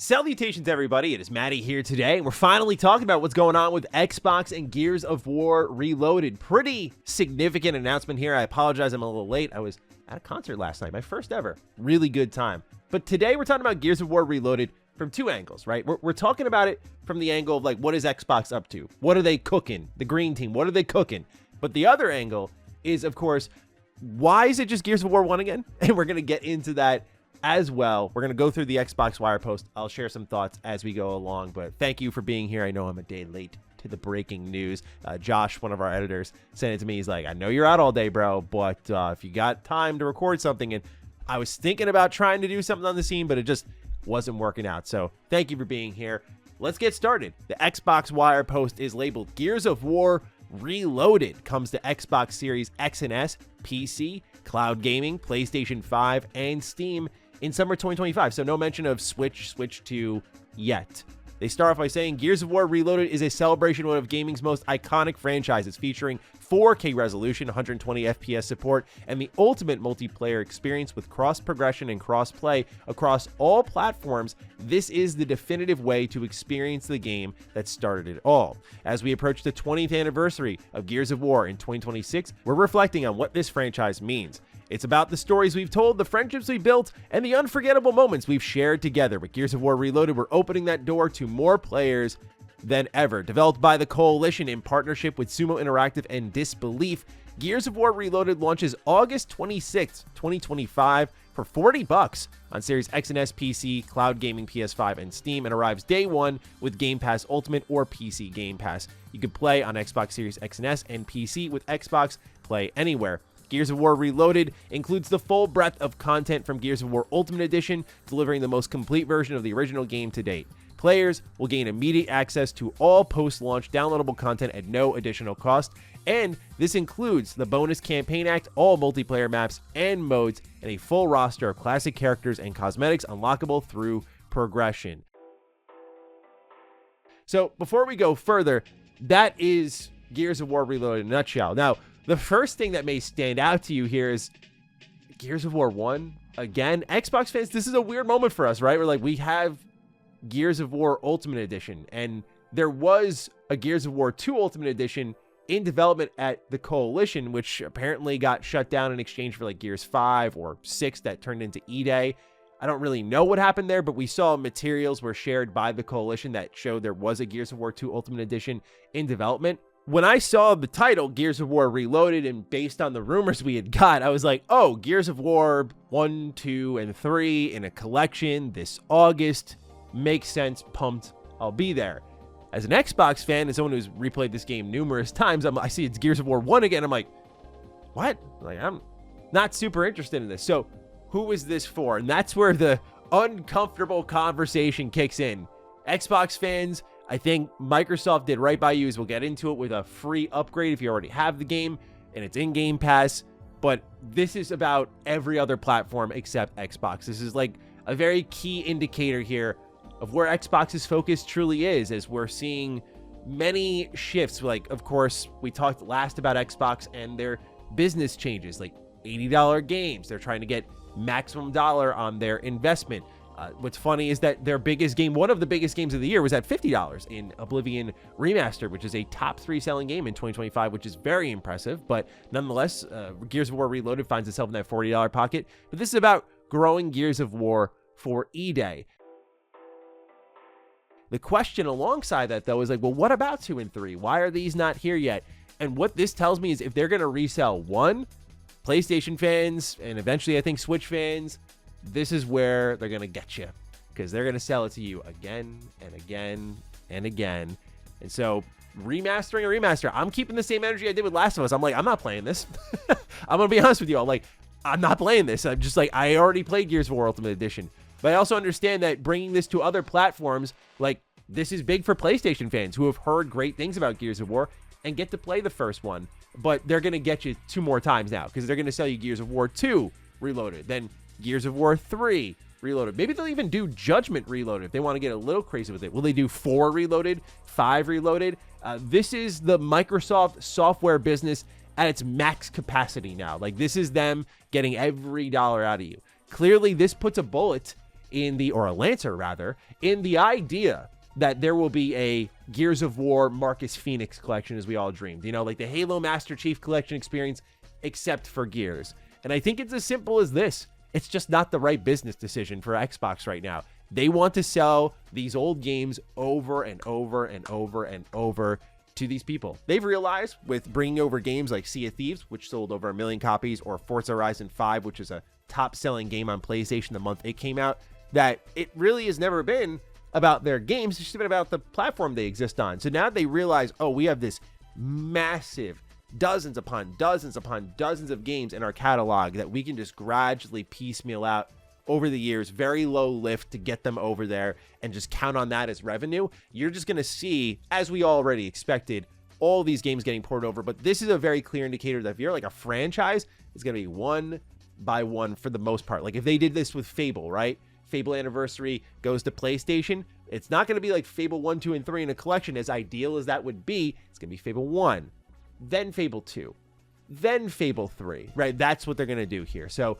Salutations, everybody. It is Matty here today, and we're finally talking about what's going on with Xbox and Gears of War Reloaded. Pretty significant announcement here. I apologize, I'm a little late. I was at a concert last night, my first ever. Really good time. But today we're talking about Gears of War Reloaded from two angles, right? We're talking about it from the angle of, like, what is Xbox up to? What are they cooking? The green team, what are they cooking? But the other angle is, of course, why is it just Gears of War 1 again? And we're going to get into that as well. We're going to go through the Xbox Wire post. I'll share some thoughts as we go along, but thank you for being here. I know I'm a day late to the breaking news. Josh, one of our editors, sent it to me. He's like, I know you're out all day, bro, but if you got time to record something, and I was thinking about trying to do something on the scene, but it just wasn't working out. So thank you for being here. Let's get started. The Xbox Wire post is labeled Gears of War Reloaded. Comes to Xbox Series X and S, PC, cloud gaming, PlayStation 5, and Steam in summer 2025. So no mention of Switch 2 yet. They start off by saying Gears of War Reloaded is a celebration of one of gaming's most iconic franchises, featuring 4K resolution, 120 FPS support, and the ultimate multiplayer experience with cross-progression and cross-play across all platforms. This is the definitive way to experience the game that started it all. As we approach the 20th anniversary of Gears of War in 2026, we're reflecting on what this franchise means. It's about the stories we've told, the friendships we built, and the unforgettable moments we've shared together. With Gears of War Reloaded, we're opening that door to more players than ever. Developed by the Coalition in partnership with Sumo Interactive and Disbelief, Gears of War Reloaded launches August 26th, 2025 for $40 on Series X and S, PC, cloud gaming, PS5, and Steam, and arrives day one with Game Pass Ultimate or PC Game Pass. You can play on Xbox Series X and S and PC with Xbox Play Anywhere. Gears of War Reloaded includes the full breadth of content from Gears of War Ultimate Edition, delivering the most complete version of the original game to date. Players will gain immediate access to all post-launch downloadable content at no additional cost, and this includes the bonus campaign act, all multiplayer maps and modes, and a full roster of classic characters and cosmetics unlockable through progression. So before we go further, that is Gears of War Reloaded in a nutshell. Now, the first thing that may stand out to you here is Gears of War 1. Again, Xbox fans, this is a weird moment for us, right? We're like, we have Gears of War Ultimate Edition, and there was a Gears of War 2 Ultimate Edition in development at the Coalition, which apparently got shut down in exchange for like Gears 5 or 6 that turned into E-Day. I don't really know what happened there, but we saw materials were shared by the Coalition that showed there was a Gears of War 2 Ultimate Edition in development. When I saw the title, Gears of War Reloaded, and based on the rumors we had got, I was like, oh, Gears of War 1, 2, and 3 in a collection this August. Makes sense. Pumped. I'll be there. As an Xbox fan and someone who's replayed this game numerous times, I see it's Gears of War 1 again. I'm like, what? Like, I'm not super interested in this. So who is this for? And that's where the uncomfortable conversation kicks in. Xbox fans, I think Microsoft did right by you, as we'll get into it, with a free upgrade if you already have the game and it's in Game Pass. But this is about every other platform except Xbox. This is like a very key indicator here of where Xbox's focus truly is, as we're seeing many shifts. Like, of course, we talked last about Xbox and their business changes, like $80 games. They're trying to get maximum dollar on their investment. What's funny is that their biggest game, one of the biggest games of the year, was at $50 in Oblivion Remastered, which is a top 3 selling game in 2025, which is very impressive. But nonetheless, Gears of War Reloaded finds itself in that $40 pocket. But this is about growing Gears of War for E-Day. The question alongside that, though, is like, well, what about 2 and 3? Why are these not here yet? And what this tells me is if they're going to resell 1, PlayStation fans, and eventually I think Switch fans, this is where they're going to get you, because they're going to sell it to you again and again and again. And so remastering a remaster, I'm keeping the same energy I did with Last of Us. I'm like, I'm not playing this. I'm going to be honest with you all. Like, I'm not playing this. I'm just like, I already played Gears of War Ultimate Edition. But I also understand that bringing this to other platforms, like, this is big for PlayStation fans who have heard great things about Gears of War and get to play the first one. But they're going to get you 2 more times now, because they're going to sell you Gears of War 2 Reloaded, then Gears of War 3 Reloaded. Maybe they'll even do Judgment Reloaded if they want to get a little crazy with it. Will they do 4 Reloaded, 5 Reloaded? This is the Microsoft software business at its max capacity now. Like, this is them getting every dollar out of you. Clearly, this puts a bullet or a Lancer rather, in the idea that there will be a Gears of War Marcus Phoenix collection as we all dreamed. You know, like the Halo Master Chief collection experience, except for Gears. And I think it's as simple as this. It's just not the right business decision for Xbox right now. They want to sell these old games over and over and over and over to these people. They've realized with bringing over games like Sea of Thieves, which sold over 1 million copies, or Forza Horizon 5, which is a top-selling game on PlayStation the month it came out, that it really has never been about their games. It's just been about the platform they exist on. So now they realize, oh, we have this massive dozens upon dozens upon dozens of games in our catalog that we can just gradually piecemeal out over the years, very low lift to get them over there and just count on that as revenue. You're just going to see, as we already expected, all these games getting ported over. But this is a very clear indicator that if you're like a franchise, it's going to be one by one for the most part. Like if they did this with Fable, right? Fable Anniversary goes to PlayStation. It's not going to be like Fable 1, 2, and 3 in a collection. As ideal as that would be, it's going to be Fable 1, then Fable 2, then Fable 3, right? That's what they're going to do here. So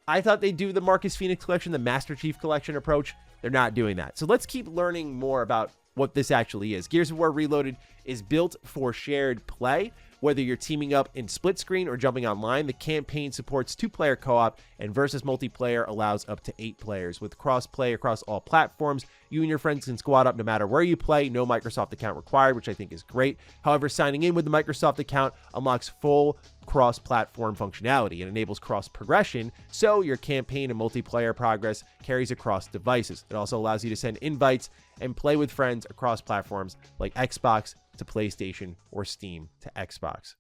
I thought they'd do the Marcus Phoenix collection, the Master Chief collection approach. They're not doing that. So let's keep learning more about what this actually is. Gears of War Reloaded is built for shared play. Whether you're teaming up in split screen or jumping online, the campaign supports 2-player co-op, and versus multiplayer allows up to 8 players. With cross-play across all platforms, you and your friends can squad up no matter where you play. No Microsoft account required, which I think is great. However, signing in with the Microsoft account unlocks full cross-platform functionality and enables cross-progression, so your campaign and multiplayer progress carries across devices. It also allows you to send invites and play with friends across platforms like Xbox to PlayStation or Steam to Xbox.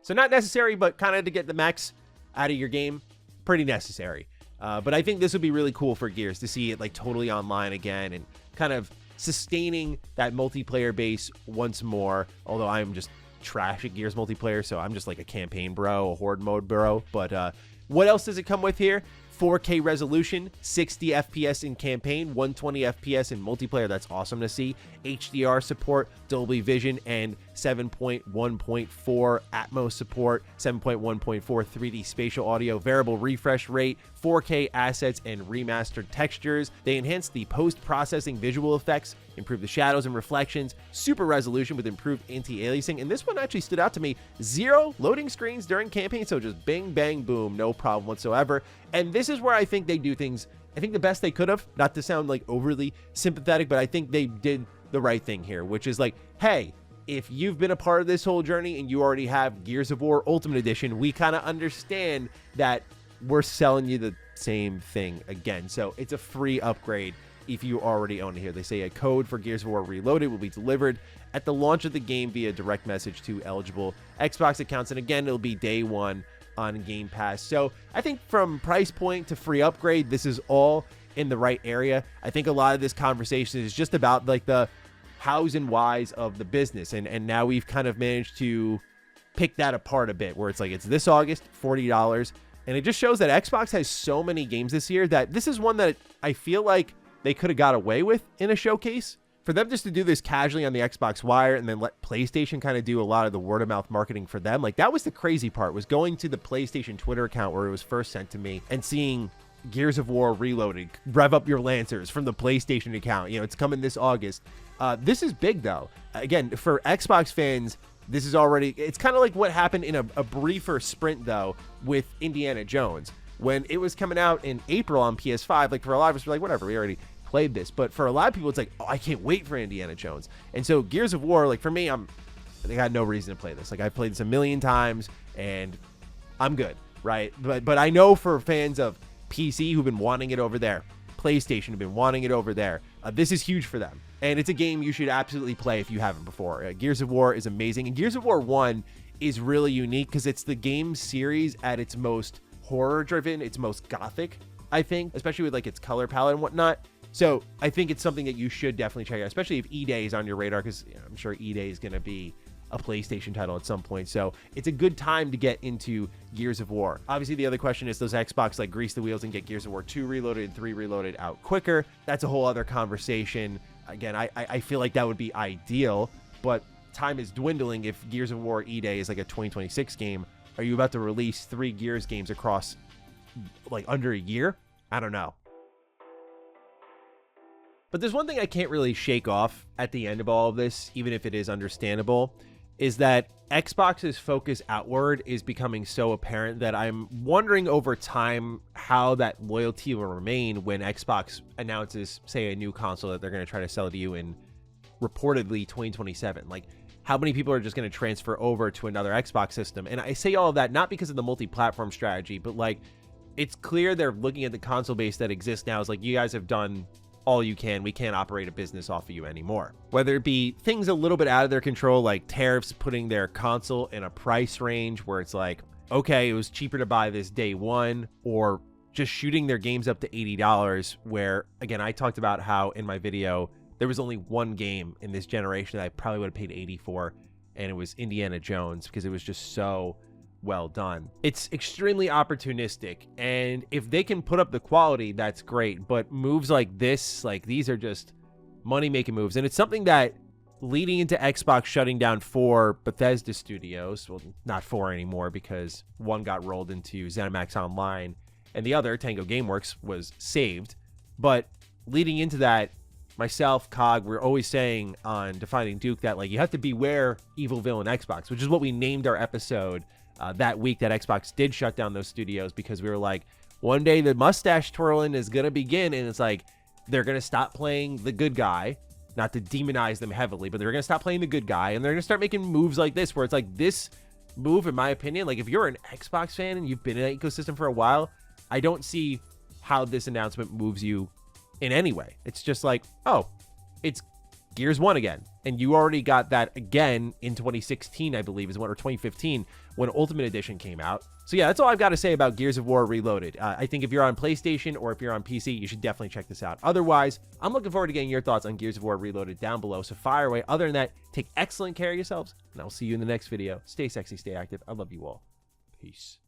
So not necessary, but kind of to get the max out of your game, pretty necessary. But I think this would be really cool for Gears to see it like totally online again and kind of sustaining that multiplayer base once more. Although I'm just trash at Gears multiplayer, so I'm just like a campaign bro, a horde mode bro. But what else does it come with here? 4K resolution, 60 FPS in campaign, 120 FPS in multiplayer. That's awesome to see. HDR support, Dolby Vision, and 7.1.4 Atmos support, 7.1.4 3D spatial audio, variable refresh rate, 4K assets, and remastered textures. They enhance the post-processing visual effects, improve the shadows and reflections, super resolution with improved anti-aliasing, and this one actually stood out to me. 0 loading screens during campaign, so just bing, bang, boom, no problem whatsoever. And this is where I think they do things, I think the best they could have, not to sound like overly sympathetic, but I think they did the right thing here, which is like, hey, if you've been a part of this whole journey and you already have Gears of War Ultimate Edition, we kind of understand that we're selling you the same thing again. So it's a free upgrade if you already own it here. They say a code for Gears of War Reloaded will be delivered at the launch of the game via direct message to eligible Xbox accounts. And again, it'll be day one on Game Pass. So I think from price point to free upgrade, this is all in the right area. I think a lot of this conversation is just about like the hows and whys of the business. And now we've kind of managed to pick that apart a bit, where it's like, it's this August, $40. And it just shows that Xbox has so many games this year that this is one that I feel like they could have got away with in a showcase. For them just to do this casually on the Xbox Wire and then let PlayStation kind of do a lot of the word of mouth marketing for them. Like, that was the crazy part, was going to the PlayStation Twitter account where it was first sent to me and seeing Gears of War Reloaded, rev up your Lancers from the PlayStation account. You know, it's coming this August. This is big though. Again, for Xbox fans, this is already, it's kind of like what happened in a briefer sprint though with Indiana Jones. When it was coming out in April on PS5, like for a lot of us, we're like, whatever, we already played this. But for a lot of people, it's like, oh, I can't wait for Indiana Jones. And so Gears of War, like for me, I had no reason to play this. Like, I've played this a million times and I'm good, right? But I know for fans of PC who've been wanting it over there, PlayStation have been wanting it over there, this is huge for them. And it's a game you should absolutely play if you haven't before. Gears of War is amazing. And Gears of War 1 is really unique because it's the game series at its most horror-driven, its most gothic, I think, especially with like its color palette and whatnot. So I think it's something that you should definitely check out, especially if E-Day is on your radar, because I'm sure E-Day is going to be a PlayStation title at some point. So it's a good time to get into Gears of War. Obviously, the other question is, those Xbox like grease the wheels and get Gears of War 2 Reloaded and 3 Reloaded out quicker? That's a whole other conversation. Again, I feel like that would be ideal, but time is dwindling. If Gears of War E-Day is like a 2026 game, are you about to release 3 Gears games across like under a year. I don't know. But there's one thing I can't really shake off at the end of all of this, even if it is understandable, is that Xbox's focus outward is becoming so apparent that I'm wondering over time how that loyalty will remain when Xbox announces, say, a new console that they're going to try to sell to you in reportedly 2027. Like, how many people are just going to transfer over to another Xbox system? And I say all of that not because of the multi-platform strategy, but like, it's clear they're looking at the console base that exists now as like, you guys have done all you can. We can't operate a business off of you anymore. Whether it be things a little bit out of their control, like tariffs putting their console in a price range where it's like, okay, it was cheaper to buy this day one, or just shooting their games up to $80, where, again, I talked about how in my video, there was only one game in this generation that I probably would have paid $80 for, and it was Indiana Jones, because it was just so well done. It's extremely opportunistic, and if they can put up the quality, that's great. But moves like this, like these are just money-making moves, and it's something that leading into Xbox shutting down 4 Bethesda studios, well, not 4 anymore because one got rolled into ZeniMax Online and the other, Tango Gameworks, was saved. But leading into that, myself, Cog, we're always saying on Defining Duke that like you have to beware evil villain Xbox, which is what we named our episode that week that Xbox did shut down those studios, because we were like, one day the mustache twirling is going to begin, and it's like they're going to stop playing the good guy, not to demonize them heavily, but they're going to stop playing the good guy, and they're going to start making moves like this, where it's like this move, in my opinion, like if you're an Xbox fan and you've been in that ecosystem for a while, I don't see how this announcement moves you in any way. It's just like, oh, it's Gears 1 again. And you already got that again in 2016, I believe, is when, or 2015, when Ultimate Edition came out. So yeah, that's all I've got to say about Gears of War Reloaded. I think if you're on PlayStation or if you're on PC, you should definitely check this out. Otherwise, I'm looking forward to getting your thoughts on Gears of War Reloaded down below, so fire away. Other than that, take excellent care of yourselves, and I'll see you in the next video. Stay sexy, stay active. I love you all. Peace.